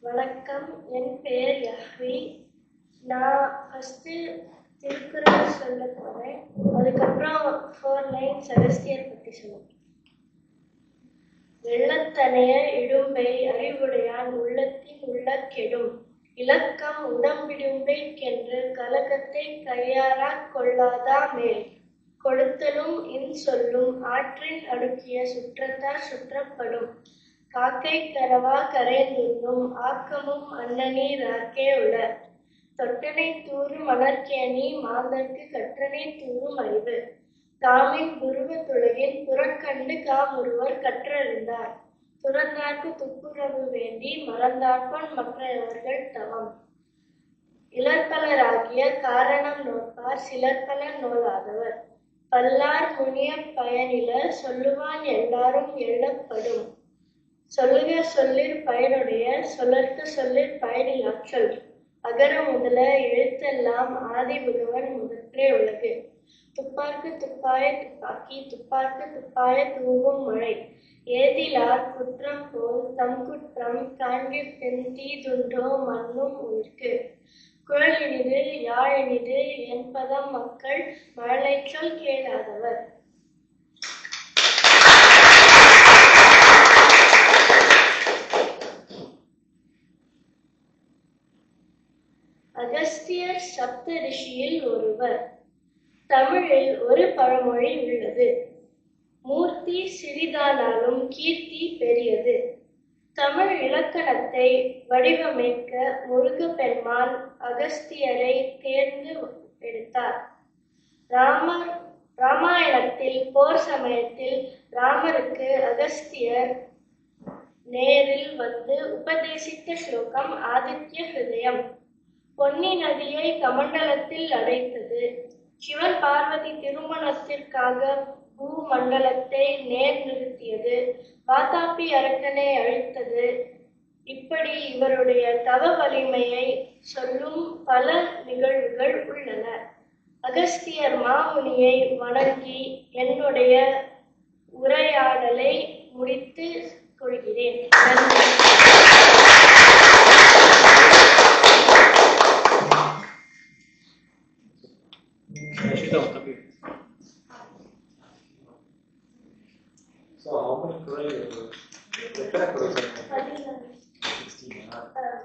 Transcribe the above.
வணக்கம், என் பெயர் யஹ்வி. நான் ஃபஸ்ட்டு திருக்குறள் சொல்ல போகிறேன். அதுக்கப்புறம் 4 லைன்ஸ் அகஸ்தியர் பற்றி சொல்லுவேன். வெள்ளத்தனைய இடும்பை அறிவுடையான் உள்ளத்தின் உள்ள கெடும் இலக்கம் உடம்பிடும்பைக்கென்று கலகத்தை கையாறாக் கொள்ளாதா மேல் கொடுத்தலும் சொல்லும் ஆற்றின் அடுக்கிய சுற்றத்தார் சுற்றப்படும் காக்கை கரவா கரைந்துண்ணும் ஆக்கமும் அன்னநீர் ஆர்க்கே உள தொட்டனை தூறு மணற்கேணி மாந்தர்க்கு கற்றனை தூறும் அறிவு தாமின் துருவத்துலகின் புறக்கண்டு காமுறுவர் கற்றறிந்தார் துறந்தார்க்கு துப்புரவு வேண்டி மறந்தார்கொன் மற்றவர்கள் தவம் இலர்பலராகிய காரணம் நோக்கார் சிலர்பலர் நோலாதவர் பல்லார் முனிய பயனிலர் சொல்லுவான் எல்லாரும் எள்ளப்படும் சொல்லுக சொல்லிற் பயனுடைய சொல்லற்கு சொல்லிற் பயனிலாச் சொல் அகர முதல எழுத்தெல்லாம் ஆதி பகவன் முதற்றே உலகு துப்பார்க்கு துப்பாய துப்பாக்கி துப்பார்க்கு துப்பாய தூவும் மழை ஏதிலார் குற்றம் போல் தம் குற்றம் காண்கிற் தீதுண்டோ மண்ணும் உயிர்க்கு குழல் இனிது யாழ் இனிது என்பதம் மக்கள் மழலைச்சொல் கேளாதவர். அகஸ்தியர் சப்த ரிஷியில் ஒருவர். தமிழில் ஒரு பழமொழி உள்ளது, மூர்த்தி சிறிதானாலும் கீர்த்தி பெரியது. தமிழ் இலக்கணத்தை வடிவமைக்க முருகப்பெருமான் அகஸ்தியரை தேர்ந்து எடுத்தார். ராமாயணத்தில் போர் சமயத்தில் ராமருக்கு அகஸ்தியர் நேரில் வந்து உபதேசித்த ஸ்லோகம் ஆதித்ய ஹிருதயம். பொன்னி நதியை கமண்டலத்தில் அடைத்தது. சிவன் பார்வதி திருமணத்திற்காக பூமண்டலத்தை நேர் நிறுத்தியது. வாதாபி அரக்கனை அழித்தது. இப்படி இவருடைய தவ வலிமையை சொல்லும் பல நிகழ்வுகள் உள்ளன. அகஸ்தியர் மாமுனியை வணங்கி என்னுடைய உரையாடலை முடித்து கொள்கிறேன். நன்றி. So how many Quran you have? 16.